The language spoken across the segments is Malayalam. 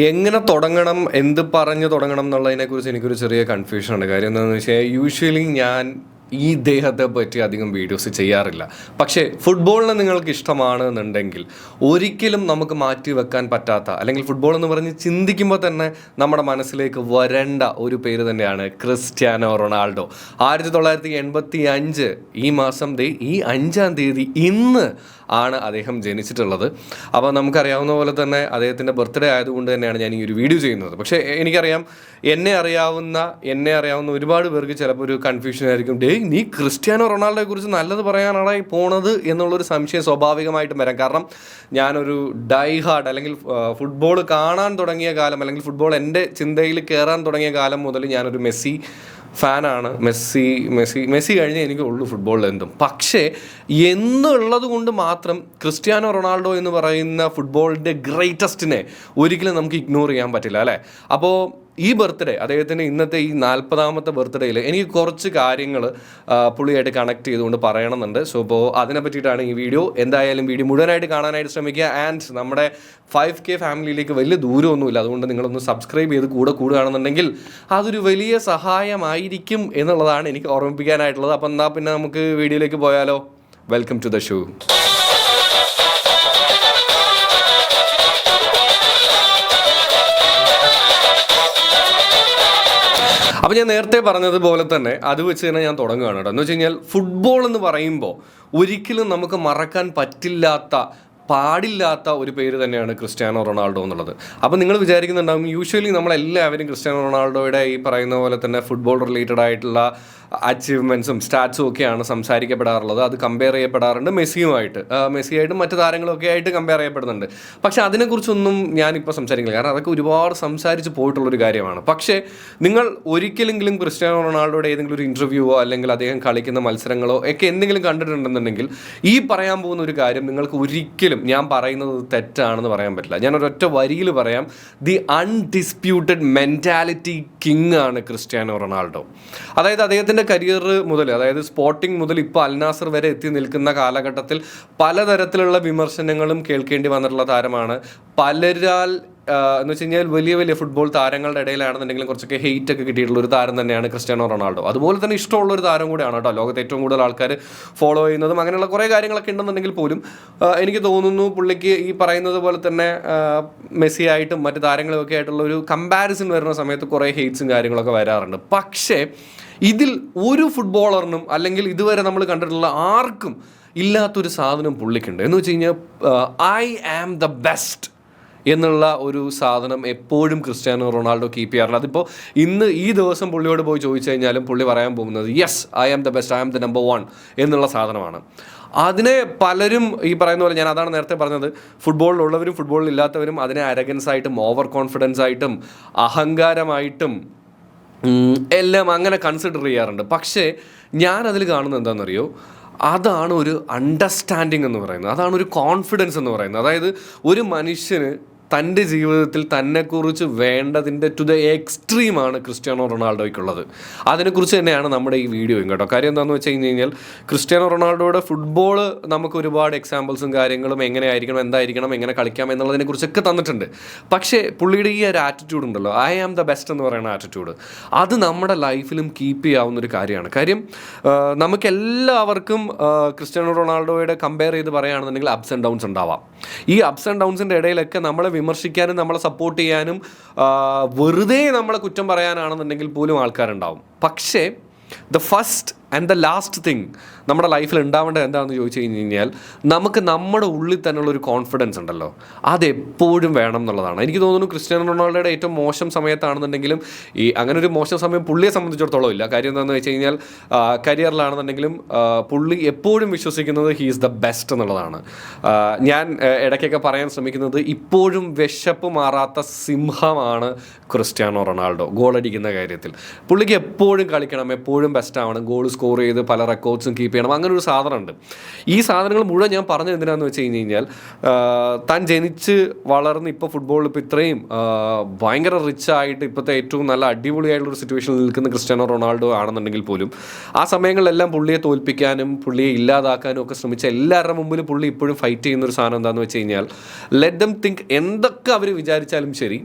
എങ്ങനെ തുടങ്ങണം, എന്ത് പറഞ്ഞ് തുടങ്ങണം എന്നുള്ളതിനെക്കുറിച്ച് എനിക്കൊരു ചെറിയ കൺഫ്യൂഷനുണ്ട്. കാര്യം എന്താണെന്ന് വെച്ചാൽ യൂഷ്വലി ഞാൻ ഈ ഇദ്ദേഹത്തെ പറ്റി അധികം വീഡിയോസ് ചെയ്യാറില്ല. പക്ഷേ ഫുട്ബോളിനെ നിങ്ങൾക്ക് ഇഷ്ടമാണ് എന്നുണ്ടെങ്കിൽ ഒരിക്കലും നമുക്ക് മാറ്റി വെക്കാൻ പറ്റാത്ത, അല്ലെങ്കിൽ ഫുട്ബോൾ എന്ന് പറഞ്ഞ് ചിന്തിക്കുമ്പോൾ തന്നെ നമ്മുടെ മനസ്സിലേക്ക് വരേണ്ട ഒരു പേര് തന്നെയാണ് ക്രിസ്ത്യാനോ റൊണാൾഡോ. 1985 ഈ മാസം ഈ 5-ാം തീയതി ഇന്ന് ആണ് അദ്ദേഹം ജനിച്ചിട്ടുള്ളത്. അപ്പോൾ നമുക്കറിയാവുന്ന പോലെ തന്നെ അദ്ദേഹത്തിൻ്റെ ബർത്ത്ഡേ ആയതുകൊണ്ട് തന്നെയാണ് ഞാൻ ഈ ഒരു വീഡിയോ ചെയ്യുന്നത്. പക്ഷേ എനിക്കറിയാം, എന്നെ അറിയാവുന്ന ഒരുപാട് പേർക്ക് ചിലപ്പോൾ ഒരു കൺഫ്യൂഷൻ ആയിരിക്കും, നീ ക്രിസ്ത്യാനോ റൊണാൾഡോയെ കുറിച്ച് നല്ലത് പറയാനാണ് ഈ പോണത് എന്നുള്ളൊരു സംശയം സ്വാഭാവികമായിട്ടും വരാം. കാരണം ഞാനൊരു ഡൈ ഹാർഡ്, അല്ലെങ്കിൽ ഫുട്ബോൾ കാണാൻ തുടങ്ങിയ കാലം, അല്ലെങ്കിൽ ഫുട്ബോൾ എൻ്റെ ചിന്തയിൽ കയറാൻ തുടങ്ങിയ കാലം മുതൽ ഞാനൊരു മെസ്സി ഫാനാണ്. മെസ്സി കഴിഞ്ഞേ എനിക്ക് ഉള്ളൂ ഫുട്ബോളിൽ എന്തും. പക്ഷേ എന്നുള്ളത് കൊണ്ട് മാത്രം ക്രിസ്ത്യാനോ റൊണാൾഡോ എന്ന് പറയുന്ന ഫുട്ബോളിൻ്റെ ഗ്രേറ്റസ്റ്റിനെ ഒരിക്കലും നമുക്ക് ഇഗ്നോർ ചെയ്യാൻ പറ്റില്ല, അല്ലേ? അപ്പോൾ ഈ ബർത്ത്ഡേ, അദ്ദേഹത്തിൻ്റെ ഇന്നത്തെ ഈ 40ാമത്തെ ബർത്ത്ഡേയിൽ എനിക്ക് കുറച്ച് കാര്യങ്ങൾ പുള്ളിയായിട്ട് കണക്ട് ചെയ്തുകൊണ്ട് പറയണമെന്നുണ്ട്. സോ ഇപ്പോൾ അതിനെ പറ്റിയിട്ടാണ് ഈ വീഡിയോ. എന്തായാലും വീഡിയോ മുഴുവനായിട്ട് കാണാനായിട്ട് ശ്രമിക്കുക. ആൻഡ് നമ്മുടെ 5K ഫാമിലിയിലേക്ക് വലിയ ദൂരമൊന്നുമില്ല, അതുകൊണ്ട് നിങ്ങളൊന്ന് സബ്സ്ക്രൈബ് ചെയ്ത് കൂടുകയാണെന്നുണ്ടെങ്കിൽ അതൊരു വലിയ സഹായമായിരിക്കും എന്നുള്ളതാണ് എനിക്ക് ഓർമ്മിപ്പിക്കാനായിട്ടുള്ളത്. അപ്പം എന്നാൽ പിന്നെ നമുക്ക് വീഡിയോയിലേക്ക് പോയാലോ? Welcome to the show. അപ്പോൾ ഞാൻ നേരത്തെ പറഞ്ഞതുപോലെ തന്നെ അത് വെച്ച് തന്നെ ഞാൻ തുടങ്ങുകയാണ് കേട്ടോ. എന്ന് വെച്ച് കഴിഞ്ഞാൽ ഫുട്ബോൾ എന്ന് പറയുമ്പോൾ ഒരിക്കലും നമുക്ക് മറക്കാൻ പാടില്ലാത്ത ഒരു പേര് തന്നെയാണ് ക്രിസ്ത്യാനോ റൊണാൾഡോ എന്നുള്ളത്. അപ്പോൾ നിങ്ങൾ വിചാരിക്കുന്നുണ്ടാകും, യൂഷ്വലി നമ്മളെല്ലാവരും ക്രിസ്ത്യാനോ റൊണാൾഡോയുടെ ഈ പറയുന്ന പോലെ തന്നെ ഫുട്ബോൾ റിലേറ്റഡ് ആയിട്ടുള്ള അച്ചീവ്മെൻറ്റ്സും സ്റ്റാറ്റ്സും ഒക്കെയാണ് സംസാരിക്കപ്പെടാറുള്ളത്. അത് കമ്പയർ ചെയ്യപ്പെടാറുണ്ട് മെസ്സിയായിട്ടും മറ്റു താരങ്ങളൊക്കെ ആയിട്ട് കമ്പയർ ചെയ്യപ്പെടുന്നുണ്ട്. പക്ഷെ അതിനെക്കുറിച്ചൊന്നും ഞാനിപ്പോൾ സംസാരിക്കില്ല, കാരണം അതൊക്കെ ഒരുപാട് സംസാരിച്ച് പോയിട്ടുള്ളൊരു കാര്യമാണ്. പക്ഷേ നിങ്ങൾ ഒരിക്കലെങ്കിലും ക്രിസ്ത്യാനോ റൊണാൾഡോയുടെ ഏതെങ്കിലും ഒരു ഇൻ്റർവ്യൂവോ അല്ലെങ്കിൽ അദ്ദേഹം കളിക്കുന്ന മത്സരങ്ങളോ ഒക്കെ എന്തെങ്കിലും കണ്ടിട്ടുണ്ടെന്നുണ്ടെങ്കിൽ ഈ പറയാൻ പോകുന്ന ഒരു കാര്യം നിങ്ങൾക്ക് ഒരിക്കലും ഞാൻ പറയുന്നത് തെറ്റാണെന്ന് പറയാൻ പറ്റില്ല. ഞാൻ ഒരൊറ്റ വരിയിൽ പറയാം, ദി അൺഡിസ്പ്യൂട്ടഡ് മെൻറ്റാലിറ്റി കിങ് ആണ് ക്രിസ്ത്യാനോ റൊണാൾഡോ. അതായത് അദ്ദേഹത്തിൻ്റെ കരിയർ മുതൽ, അതായത് സ്പോർട്ടിംഗ് മുതൽ ഇപ്പോൾ അൽ നാസർ വരെ എത്തി നിൽക്കുന്ന കാലഘട്ടത്തിൽ പലതരത്തിലുള്ള വിമർശനങ്ങളും കേൾക്കേണ്ടി വന്നിട്ടുള്ള താരമാണ്. പലരാൽ എന്ന് വെച്ച് കഴിഞ്ഞാൽ വലിയ ഫുട്ബോൾ താരങ്ങളുടെ ഇടയിലാണെന്നുണ്ടെങ്കിലും കുറച്ചൊക്കെ ഹെയ്റ്റ് ഒക്കെ കിട്ടിയിട്ടുള്ള ഒരു താരം തന്നെയാണ് ക്രിസ്ത്യാനോ റൊണാൾഡോ. അതുപോലെ തന്നെ ഇഷ്ടമുള്ള ഒരു താരം കൂടെയാണ് കേട്ടോ. ലോകത്തെ ഏറ്റവും കൂടുതൽ ആൾക്കാർ ഫോളോ ചെയ്യുന്നതും അങ്ങനെയുള്ള കുറേ കാര്യങ്ങളൊക്കെ ഉണ്ടെന്നുണ്ടെങ്കിൽ പോലും എനിക്ക് തോന്നുന്നു പുള്ളിക്ക് ഈ പറയുന്നത് പോലെ തന്നെ മെസ്സി ആയിട്ടും മറ്റു താരങ്ങളൊക്കെ ആയിട്ടുള്ള ഒരു കമ്പാരിസൺ വരുന്ന സമയത്ത് കുറേ ഹെയ്റ്റ്സും കാര്യങ്ങളൊക്കെ വരാറുണ്ട്. പക്ഷേ ഇതിൽ ഒരു ഫുട്ബോളറിനും അല്ലെങ്കിൽ ഇതുവരെ നമ്മൾ കണ്ടിട്ടുള്ള ആർക്കും ഇല്ലാത്തൊരു സാധനം പുള്ളിക്കുണ്ട്. എന്ന് വെച്ച് കഴിഞ്ഞാൽ ഐ ആം ദ ബെസ്റ്റ് എന്നുള്ള ഒരു സാധനം എപ്പോഴും ക്രിസ്ത്യാനോ റൊണാൾഡോ കീപ്പ് ചെയ്യാറുണ്ട്. അതിപ്പോൾ ഇന്ന് ഈ ദിവസം പുള്ളിയോട് പോയി ചോദിച്ചു കഴിഞ്ഞാലും പുള്ളി പറയാൻ പോകുന്നത് yes, I am the best, I am the number 1 എന്നുള്ള സാധനമാണ്. അതിനെ പലരും ഈ പറയുന്ന പോലെ, ഞാൻ അതാണ് നേരത്തെ പറഞ്ഞത്, ഫുട്ബോളിലുള്ളവരും ഫുട്ബോളിൽ ഇല്ലാത്തവരും അതിനെ അരഗൻസ് ആയിട്ടും ഓവർ കോൺഫിഡൻസ് ആയിട്ടും അഹങ്കാരമായിട്ടും എല്ലാം അങ്ങനെ കൺസിഡർ ചെയ്യാറുണ്ട്. പക്ഷേ ഞാൻ അതിൽ കാണുന്നത് എന്താണെന്നറിയോ, അതാണ് ഒരു അണ്ടർസ്റ്റാൻഡിങ് എന്ന് പറയുന്നത്, അതാണ് ഒരു കോൺഫിഡൻസ് എന്ന് പറയുന്നത്. അതായത് ഒരു മനുഷ്യന് തൻ്റെ ജീവിതത്തിൽ തന്നെക്കുറിച്ച് വേണ്ടതിൻ്റെ ടു ദ എക്സ്ട്രീമാണ് ക്രിസ്ത്യാനോ റൊണാൾഡോയ്ക്കുള്ളത്. അതിനെക്കുറിച്ച് തന്നെയാണ് നമ്മുടെ ഈ വീഡിയോയും കേട്ടോ. കാര്യം എന്താണെന്ന് വെച്ച് കഴിഞ്ഞാൽ ക്രിസ്ത്യാനോ റൊണാൾഡോയുടെ ഫുട്ബോൾ നമുക്ക് ഒരുപാട് എക്സാമ്പിൾസും കാര്യങ്ങളും എങ്ങനെയായിരിക്കണം, എന്തായിരിക്കണം, എങ്ങനെ കളിക്കാം എന്നുള്ളതിനെക്കുറിച്ചൊക്കെ തന്നിട്ടുണ്ട്. പക്ഷേ പുള്ളിയുടെ ഈ ഒരു ആറ്റിറ്റ്യൂഡ് ഉണ്ടല്ലോ, ഐ ആം ദ ബെസ്റ്റ് എന്ന് പറയുന്ന ആറ്റിറ്റ്യൂഡ്, അത് നമ്മുടെ ലൈഫിലും കീപ്പ് ചെയ്യാവുന്ന ഒരു കാര്യമാണ്. കാര്യം നമുക്കെല്ലാവർക്കും ക്രിസ്ത്യാനോ റൊണാൾഡോയുടെ കമ്പയർ ചെയ്ത് പറയുകയാണെന്നുണ്ടെങ്കിൽ അപ്സ് ആൻഡ് ഡൗൺസ് ഉണ്ടാവാം. ഈ അപ്സ് ആൻഡ് ഡൗൺസിൻ്റെ ഇടയിലൊക്കെ നമ്മളെ വിമർശിക്കാനും നമ്മളെ സപ്പോർട്ട് ചെയ്യാനും വെറുതെ നമ്മളെ കുറ്റം പറയാനാണെന്നുണ്ടെങ്കിൽ പോലും ആൾക്കാരുണ്ടാവും. പക്ഷേ the first and the last thing നമ്മുടെ ലൈഫിൽ ഉണ്ടാവേണ്ടത് എന്താണെന്ന് ചോദിച്ചു കഴിഞ്ഞാൽ നമുക്ക് നമ്മുടെ ഉള്ളിൽ തന്നെയുള്ളൊരു കോൺഫിഡൻസ് ഉണ്ടല്ലോ, അതെപ്പോഴും വേണം എന്നുള്ളതാണ്. എനിക്ക് തോന്നുന്നു ക്രിസ്ത്യാനോ റൊണാൾഡോയുടെ ഏറ്റവും മോശം സമയത്താണെന്നുണ്ടെങ്കിലും അങ്ങനെ ഒരു മോശം സമയം പുള്ളിയെ സംബന്ധിച്ചിടത്തോളം ഇല്ല. കാര്യം എന്താണെന്ന് വെച്ച് കഴിഞ്ഞാൽ കരിയറിലാണെന്നുണ്ടെങ്കിലും പുള്ളി എപ്പോഴും വിശ്വസിക്കുന്നത് ഹീ ഈസ് ദ ബെസ്റ്റ് എന്നുള്ളതാണ്. ഞാൻ ഇടയ്ക്കൊക്കെ പറയാൻ ശ്രമിക്കുന്നത്, ഇപ്പോഴും വിശപ്പ് മാറാത്ത സിംഹമാണ് ക്രിസ്ത്യാനോ റൊണാൾഡോ. ഗോളടിക്കുന്ന കാര്യത്തിൽ പുള്ളിക്ക് എപ്പോഴും കളിക്കണം, എപ്പോഴും ബെസ്റ്റ് ആവണം, ഗോൾ സ്കോർ ചെയ്ത് പല റെക്കോർഡ്സും കീപ്പ് ചെയ്യണം, അങ്ങനെ ഒരു സാധനമുണ്ട്. ഈ സാധനങ്ങൾ മുഴുവൻ ഞാൻ പറഞ്ഞത് എന്തിനാണെന്ന് വെച്ച് കഴിഞ്ഞാൽ താൻ ജനിച്ച് വളർന്ന് ഇപ്പോൾ ഫുട്ബോളിൽ ഇപ്പോൾ ഇത്രയും ഭയങ്കര റിച്ച് ആയിട്ട് ഇപ്പോഴത്തെ ഏറ്റവും നല്ല അടിപൊളിയായിട്ടുള്ളൊരു സിറ്റുവേഷനിൽ നിൽക്കുന്ന ക്രിസ്ത്യാനോ റൊണാൾഡോ ആണെന്നുണ്ടെങ്കിൽ പോലും ആ സമയങ്ങളിലെല്ലാം പുള്ളിയെ തോൽപ്പിക്കാനും പുള്ളിയെ ഇല്ലാതാക്കാനും ഒക്കെ ശ്രമിച്ച എല്ലാവരുടെ മുമ്പിൽ പുള്ളി ഇപ്പോഴും ഫൈറ്റ് ചെയ്യുന്നൊരു സാധനം എന്താണെന്ന് വെച്ച് കഴിഞ്ഞാൽ, ലെറ്റ് ദം തിങ്ക്, എന്തൊക്കെ അവർ വിചാരിച്ചാലും ശരി,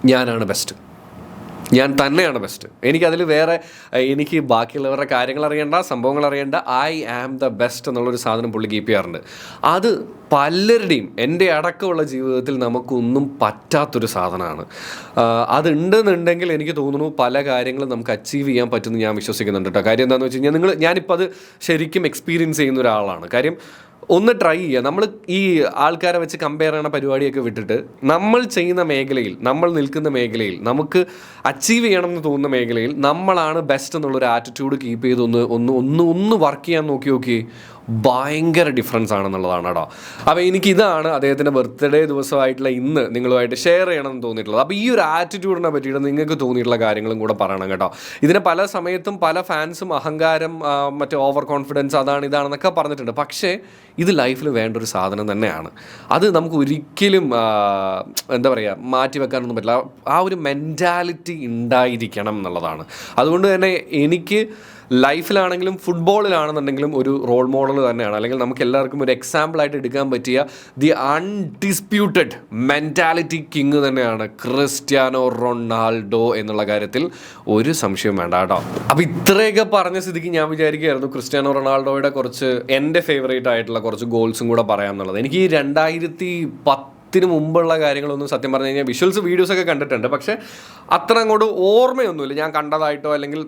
ഞാനാണ് ബെസ്റ്റ്, ഞാൻ തന്നെയാണ് ബെസ്റ്റ്, എനിക്കതിൽ വേറെ എനിക്ക് ബാക്കിയുള്ളവരുടെ കാര്യങ്ങൾ അറിയേണ്ട, സംഭവങ്ങൾ അറിയേണ്ട, ഐ ആം ദ ബെസ്റ്റ് എന്നുള്ളൊരു സാധനം പുള്ളി കീപ്പ് ചെയ്യാറുണ്ട്. അത് പലരുടെയും, എൻ്റെ അടക്കമുള്ള ജീവിതത്തിൽ നമുക്കൊന്നും പറ്റാത്തൊരു സാധനമാണ്. അതുണ്ടെന്നുണ്ടെങ്കിൽ എനിക്ക് തോന്നുന്നു പല കാര്യങ്ങളും നമുക്ക് അച്ചീവ് ചെയ്യാൻ പറ്റുമെന്ന് ഞാൻ വിശ്വസിക്കുന്നുണ്ട് കേട്ടോ. കാര്യം എന്താണെന്ന് വെച്ച് കഴിഞ്ഞാൽ ഞാനിപ്പോൾ അത് ശരിക്കും എക്സ്പീരിയൻസ് ചെയ്യുന്ന ഒരാളാണ്. കാര്യം ഒന്ന് ട്രൈ ചെയ്യുക. നമ്മൾ ഈ ആൾക്കാരെ വെച്ച് കമ്പയർ ചെയ്യുന്ന പരിപാടിയൊക്കെ വിട്ടിട്ട് നമ്മൾ ചെയ്യുന്ന മേഖലയിൽ, നമ്മൾ നിൽക്കുന്ന മേഖലയിൽ, നമുക്ക് അച്ചീവ് ചെയ്യണം എന്ന് തോന്നുന്ന മേഖലയിൽ നമ്മളാണ് ബെസ്റ്റ് എന്നുള്ളൊരു ആറ്റിറ്റ്യൂഡ് കീപ്പ് ചെയ്ത് ഒന്ന് വർക്ക് ചെയ്യാൻ നോക്കി ഭയങ്കര ഡിഫറൻസ് ആണെന്നുള്ളതാണ് കേട്ടോ. അപ്പോൾ എനിക്കിതാണ് അദ്ദേഹത്തിൻ്റെ ബർത്ത്ഡേ ദിവസമായിട്ടുള്ള ഇന്ന് നിങ്ങളുമായിട്ട് ഷെയർ ചെയ്യണമെന്ന് തോന്നിയിട്ടുള്ളത്. അപ്പോൾ ഈ ഒരു ആറ്റിറ്റ്യൂഡിനെ പറ്റിയിട്ട് നിങ്ങൾക്ക് തോന്നിയിട്ടുള്ള കാര്യങ്ങളും കൂടെ പറയണം കേട്ടോ. ഇതിന് പല സമയത്തും പല ഫാൻസും അഹങ്കാരം, മറ്റേ ഓവർ കോൺഫിഡൻസ്, ഇതാണെന്നൊക്കെ പറഞ്ഞിട്ടുണ്ട്. പക്ഷേ ഇത് ലൈഫിൽ വേണ്ട ഒരു സാധനം തന്നെയാണ്. അത് നമുക്ക് ഒരിക്കലും എന്താ പറയുക മാറ്റി വെക്കാനൊന്നും പറ്റില്ല. ആ ഒരു മെൻറ്റാലിറ്റി ഉണ്ടായിരിക്കണം എന്നുള്ളതാണ്. അതുകൊണ്ട് തന്നെ എനിക്ക് ലൈഫിലാണെങ്കിലും ഫുട്ബോളിലാണെന്നുണ്ടെങ്കിലും ഒരു റോൾ മോഡൽ തന്നെയാണ്, അല്ലെങ്കിൽ നമുക്ക് എല്ലാവർക്കും ഒരു എക്സാമ്പിളായിട്ട് എടുക്കാൻ പറ്റിയ ദി അൺഡിസ്പ്യൂട്ടഡ് മെൻറ്റാലിറ്റി കിങ് തന്നെയാണ് ക്രിസ്ത്യാനോ റൊണാൾഡോ എന്നുള്ള കാര്യത്തിൽ ഒരു സംശയവും വേണ്ട കേട്ടോ. അപ്പോൾ ഇത്രയൊക്കെ പറഞ്ഞ സ്ഥിതിക്ക് ഞാൻ വിചാരിക്കുകയായിരുന്നു ക്രിസ്ത്യാനോ റൊണാൾഡോയുടെ കുറച്ച് എൻ്റെ ഫേവറേറ്റ് ആയിട്ടുള്ള കുറച്ച് ഗോൾസും കൂടെ പറയാം എന്നുള്ളത്. എനിക്ക് ഈ 2010 മുമ്പുള്ള കാര്യങ്ങളൊന്നും സത്യം പറഞ്ഞു കഴിഞ്ഞാൽ വിഷ്വൽസ് വീഡിയോസൊക്കെ കണ്ടിട്ടുണ്ട്, പക്ഷേ അത്ര അങ്ങോട്ട് ഓർമ്മയൊന്നുമില്ല. ഞാൻ കണ്ടതായിട്ടോ അല്ലെങ്കിൽ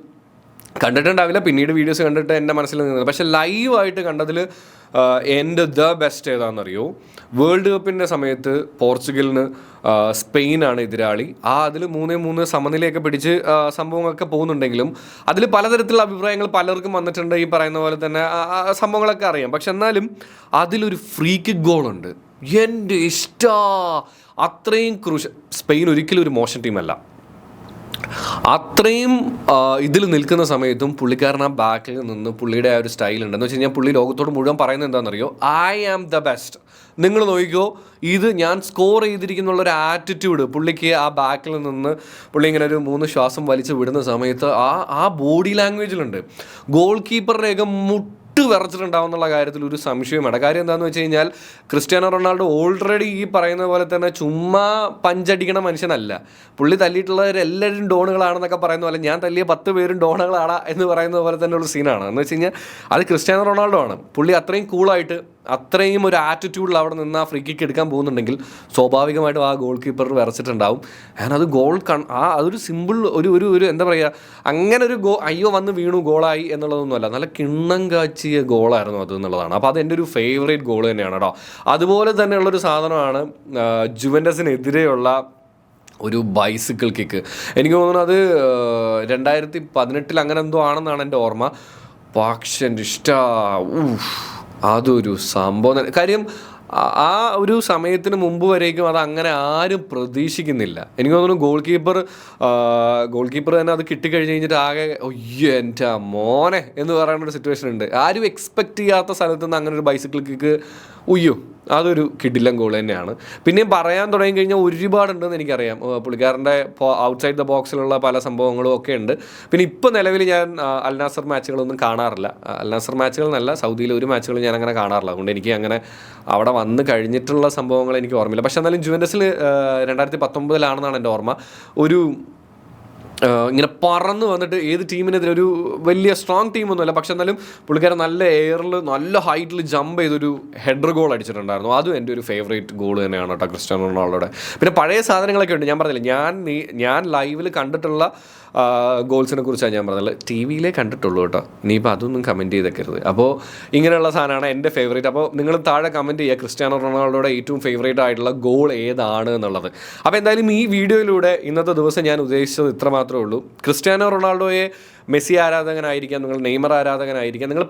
കണ്ടിട്ടുണ്ടാവില്ല, പിന്നീട് വീഡിയോസ് കണ്ടിട്ട് എൻ്റെ മനസ്സിൽ നിന്നത്. പക്ഷേ ലൈവായിട്ട് കണ്ടതിൽ എൻ്റെ ദ ബെസ്റ്റ് ഏതാണെന്നറിയോ? വേൾഡ് കപ്പിൻ്റെ സമയത്ത് പോർച്ചുഗലിന് സ്പെയിനാണ് എതിരാളി. അതിൽ 3-3 സമനിലയൊക്കെ പിടിച്ച് സംഭവങ്ങളൊക്കെ പോകുന്നുണ്ടെങ്കിലും അതിൽ പലതരത്തിലുള്ള അഭിപ്രായങ്ങൾ പലർക്കും വന്നിട്ടുണ്ട്. ഈ പറയുന്ന പോലെ തന്നെ സംഭവങ്ങളൊക്കെ അറിയാം. പക്ഷെ എന്നാലും അതിലൊരു ഫ്രീ കിക്ക് ഗോളുണ്ട്, എൻ്റെ അത്രയും സ്പെയിൻ ഒരിക്കലും ഒരു മോശം ടീമല്ല. അത്രയും ഇതിൽ നിൽക്കുന്ന സമയത്തും പുള്ളിക്കാരൻ ആ ബാക്കിൽ നിന്ന് പുള്ളിയുടെ ആ ഒരു സ്റ്റൈൽ ഉണ്ടെന്ന് വെച്ച് കഴിഞ്ഞാൽ പുള്ളി ലോകത്തോട് മുഴുവൻ പറയുന്നത് എന്താണെന്നറിയോ? I am the best. നിങ്ങൾ നോക്കിക്കോ, ഇത് ഞാൻ സ്കോർ ചെയ്തിരിക്കുന്നുള്ളൊരു ആറ്റിറ്റ്യൂഡ് പുള്ളിക്ക് ആ ബാക്കിൽ നിന്ന് പുള്ളി ഇങ്ങനെ ഒരു 3 ശ്വാസം വലിച്ച് വിടുന്ന സമയത്ത് ആ ബോഡി ലാംഗ്വേജിലുണ്ട്. ഗോൾ കീപ്പറുടെയൊക്കെ വിറച്ചിട്ടുണ്ടാവുന്നുള്ള കാര്യത്തിൽ ഒരു സംശയം വേണ്ട. കാര്യം എന്താണെന്ന് വെച്ച് കഴിഞ്ഞാൽ ക്രിസ്ത്യാനോ റൊണാൾഡോ ഓൾറെഡി ഈ പറയുന്ന പോലെ തന്നെ ചുമ്മാ പഞ്ചടിക്കണ മനുഷ്യനല്ല. പുള്ളി തല്ലിയിട്ടുള്ളവരെല്ലാവരും ഡോണുകളാണെന്നൊക്കെ പറയുന്ന പോലെ ഞാൻ തല്ലിയ 10 പേരും ഡോണുകളാണ് എന്ന് പറയുന്ന പോലെ തന്നെ ഉള്ള സീനാണ്. എന്ന് വെച്ച് കഴിഞ്ഞാൽ അത് ക്രിസ്ത്യാനോ റൊണാൾഡോ ആണ്. പുള്ളി അത്രയും കൂളായിട്ട് അത്രയും ഒരു ആറ്റിറ്റ്യൂഡിൽ അവിടെ നിന്ന് ആ ഫ്രീ കിക്ക് എടുക്കാൻ പോകുന്നുണ്ടെങ്കിൽ സ്വാഭാവികമായിട്ടും ആ ഗോൾ കീപ്പർ വിറച്ചിട്ടുണ്ടാവും. അത് ഗോൾ അതൊരു സിമ്പിൾ ഒരു എന്താ പറയുക, അങ്ങനെ ഒരു അയ്യോ വന്ന് വീണു ഗോളായി എന്നുള്ളതൊന്നുമല്ല, നല്ല കിണ്ണം കാച്ചിയ ഗോളായിരുന്നു അത് എന്നുള്ളതാണ്. അപ്പോൾ അതെൻ്റെ ഒരു ഫേവറേറ്റ് ഗോൾ തന്നെയാണ് കേട്ടോ. അതുപോലെ തന്നെയുള്ളൊരു സാധനമാണ് ജുവൻറ്റസിനെതിരെയുള്ള ഒരു ബൈസിക്കിൾ കിക്ക്. എനിക്ക് തോന്നുന്നു അത് 2018 അങ്ങനെ എന്തോ ആണെന്നാണ് എൻ്റെ ഓർമ്മ. പക്ഷേ അതൊരു സംഭവം. കാര്യം ആ ഒരു സമയത്തിന് മുമ്പ് വരേക്കും അത് അങ്ങനെ ആരും പ്രതീക്ഷിക്കുന്നില്ല. എനിക്ക് തോന്നുന്നു ഗോൾ കീപ്പർ തന്നെ അത് കിട്ടിക്കഴിഞ്ഞ് കഴിഞ്ഞിട്ട് ആകെ ഒയ്യോ എൻ്റെ മോനെ എന്ന് പറയുന്നൊരു സിറ്റുവേഷൻ ഉണ്ട്. ആരും എക്സ്പെക്റ്റ് ചെയ്യാത്ത സ്ഥലത്ത് നിന്ന് അങ്ങനെ ഒരു ബൈസിക്കിൾ കിക്ക് ഉയ്യോ, അതൊരു കിടിലൻ ഗോൾ തന്നെയാണ്. പിന്നെയും പറയാൻ തുടങ്ങി കഴിഞ്ഞാൽ ഒരുപാടുണ്ടെന്ന് എനിക്കറിയാം. പുള്ളിക്കാരൻ്റെ ഔട്ട്സൈഡ് ദ ബോക്സിലുള്ള പല സംഭവങ്ങളും ഒക്കെ ഉണ്ട്. പിന്നെ ഇപ്പോൾ നിലവിൽ ഞാൻ അൽ നാസർ മാച്ചുകളൊന്നും കാണാറില്ല. അൽ നാസർ മാച്ചുകൾ എന്നല്ല, സൗദിയിലെ ഒരു മാച്ചുകൾ ഞാൻ അങ്ങനെ കാണാറില്ല. അതുകൊണ്ട് എനിക്ക് അങ്ങനെ അവിടെ വന്ന് കഴിഞ്ഞിട്ടുള്ള സംഭവങ്ങൾ എനിക്ക് ഓർമ്മയില്ല. പക്ഷെ എന്നാലും ജുവൻറ്റസിൽ 2019 എൻ്റെ ഓർമ്മ ഒരു ഇങ്ങനെ പറന്ന് വന്നിട്ട് ഏത് ടീമിനെതിരെ, ഒരു വലിയ സ്ട്രോങ് ടീമൊന്നുമല്ല, പക്ഷെ എന്നാലും പുള്ളിക്കാരൻ നല്ല എയറിൽ നല്ല ഹൈറ്റിൽ ജമ്പ് ചെയ്തൊരു ഹെഡർ ഗോൾ അടിച്ചിട്ടുണ്ടായിരുന്നു. അതും എൻ്റെ ഒരു ഫേവറേറ്റ് ഗോൾ തന്നെയാണ് കേട്ടോ ക്രിസ്ത്യാനോ റൊണാൾഡോയുടെ. പിന്നെ പഴയ സാധനങ്ങളൊക്കെ ഉണ്ട്. ഞാൻ പറഞ്ഞില്ല, ഞാൻ ലൈവിൽ കണ്ടിട്ടുള്ള ഗോൾസിനെ കുറിച്ചാണ് ഞാൻ പറഞ്ഞത്. ടി വിയിലേ കണ്ടിട്ടുള്ളൂ കേട്ടോ. ഇനിയിപ്പോൾ അതൊന്നും കമൻറ്റ് ചെയ്തേക്കരുത്. അപ്പോൾ ഇങ്ങനെയുള്ള സാധനമാണ് എൻ്റെ ഫേവറേറ്റ്. അപ്പോൾ നിങ്ങൾ താഴെ കമൻറ്റ് ചെയ്യുക ക്രിസ്ത്യാനോ റൊണാൾഡോയുടെ ഏറ്റവും ഫേവറേറ്റ് ആയിട്ടുള്ള ഗോൾ ഏതാണ് എന്നുള്ളത്. അപ്പോൾ എന്തായാലും ഈ വീഡിയോയിലൂടെ ഇന്നത്തെ ദിവസം ഞാൻ ഉദ്ദേശിച്ചത് ഇത്ര മാത്രമേ ഉള്ളൂ. ക്രിസ്ത്യാനോ റൊണാൾഡോയെ മെസ്സി ആരാധകനായിരിക്കാം, നിങ്ങൾ നെയ്മർ ആരാധകനായിരിക്കാം, നിങ്ങൾ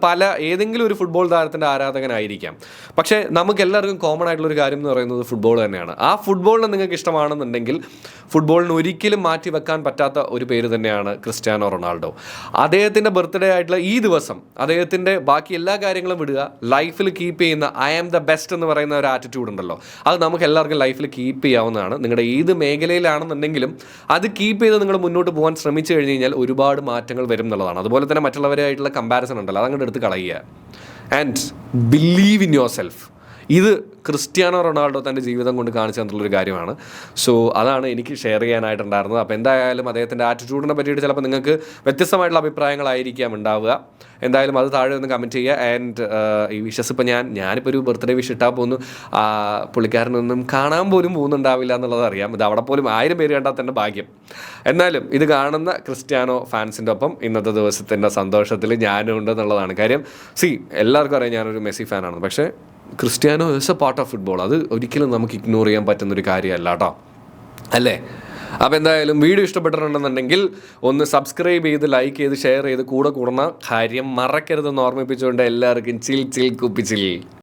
ഏതെങ്കിലും ഒരു ഫുട്ബോൾ താരത്തിൻ്റെ ആരാധകനായിരിക്കാം. പക്ഷേ നമുക്ക് എല്ലാവർക്കും കോമൺ ആയിട്ടുള്ളൊരു കാര്യം എന്ന് പറയുന്നത് ഫുട്ബോൾ തന്നെയാണ്. ആ ഫുട്ബോളിനെ നിങ്ങൾക്ക് ഇഷ്ടമാണെന്നുണ്ടെങ്കിൽ ഫുട്ബോളിന് ഒരിക്കലും മാറ്റി വെക്കാൻ പറ്റാത്ത ഒരു പേര് തന്നെയാണ് ക്രിസ്ത്യാനോ റൊണാൾഡോ. അദ്ദേഹത്തിൻ്റെ ബർത്ത്ഡേ ആയിട്ടുള്ള ഈ ദിവസം അദ്ദേഹത്തിൻ്റെ ബാക്കി എല്ലാ കാര്യങ്ങളും വിടുക, ലൈഫിൽ കീപ്പ് ചെയ്യുന്ന ഐ ആം ദ ബെസ്റ്റ് എന്ന് പറയുന്ന ഒരു ആറ്റിറ്റ്യൂഡ് ഉണ്ടല്ലോ, അത് നമുക്ക് എല്ലാവർക്കും ലൈഫിൽ കീപ്പ് ചെയ്യാവുന്നതാണ്. നിങ്ങളുടെ ഏത് മേഖലയിലാണെന്നുണ്ടെങ്കിലും അത് കീപ്പ് ചെയ്ത് നിങ്ങൾ മുന്നോട്ട് പോകാൻ ശ്രമിച്ചു കഴിഞ്ഞ് കഴിഞ്ഞാൽ ഒരുപാട് മാറ്റങ്ങൾ വരും എന്നുള്ളതാണ്. അതുപോലെ തന്നെ മറ്റുള്ളവരായിട്ടുള്ള കമ്പാരിസൺ ഉണ്ടല്ലോ, അതങ്ങോട്ട് എടുത്ത് കളയുക. And believe in your self. ഇത് ക്രിസ്ത്യാനോ റൊണാൾഡോ തൻ്റെ ജീവിതം കൊണ്ട് കാണിച്ചു തന്നിട്ടുള്ളൊരു കാര്യമാണ്. സോ അതാണ് എനിക്ക് ഷെയർ ചെയ്യാനായിട്ടുണ്ടായിരുന്നത്. അപ്പോൾ എന്തായാലും അദ്ദേഹത്തിൻ്റെ ആറ്റിറ്റ്യൂഡിനെ പറ്റിയിട്ട് ചിലപ്പോൾ നിങ്ങൾക്ക് വ്യത്യസ്തമായിട്ടുള്ള അഭിപ്രായങ്ങളായിരിക്കാം ഉണ്ടാവുക. എന്തായാലും അത് താഴെ ഒന്ന് കമൻറ്റ് ചെയ്യുക. ആൻഡ് ഈ വിഷസ് ഇപ്പോൾ ഞാനിപ്പോൾ ഒരു ബർത്ത്ഡേ വിഷ് ഇട്ടാൽ പോകുന്നു, പുള്ളിക്കാരനൊന്നും കാണാൻ പോലും പോകുന്നുണ്ടാവില്ല എന്നുള്ളത് അറിയാം. ഇത് അവിടെ പോലും 1000 പേര് കണ്ടാൽ തന്നെ ഭാഗ്യം. എന്നാലും ഇത് കാണുന്ന ക്രിസ്ത്യാനോ ഫാൻസിൻ്റെ ഒപ്പം ഇന്നത്തെ ദിവസത്തിൻ്റെ സന്തോഷത്തിൽ ഞാനും ഉണ്ട് എന്നുള്ളതാണ് കാര്യം. എല്ലാവർക്കും അറിയാം ഞാനൊരു മെസ്സി ഫാനാണ്. പക്ഷേ Cristiano is A part of football. അത് ഒരിക്കലും നമുക്ക് ഇഗ്നോർ ചെയ്യാൻ പറ്റുന്നൊരു കാര്യമല്ല കേട്ടോ, അല്ലേ? അപ്പോൾ എന്തായാലും വീഡിയോ ഇഷ്ടപ്പെട്ടിട്ടുണ്ടെന്നുണ്ടെങ്കിൽ ഒന്ന് സബ്സ്ക്രൈബ് ചെയ്ത് ലൈക്ക് ചെയ്ത് ഷെയർ ചെയ്ത് കൂടെ കൂടുന്ന കാര്യം മറക്കരുതെന്ന് ഓർമ്മിപ്പിച്ചുകൊണ്ട് എല്ലാവർക്കും ചിൽ കുപ്പിച്ചിൽ.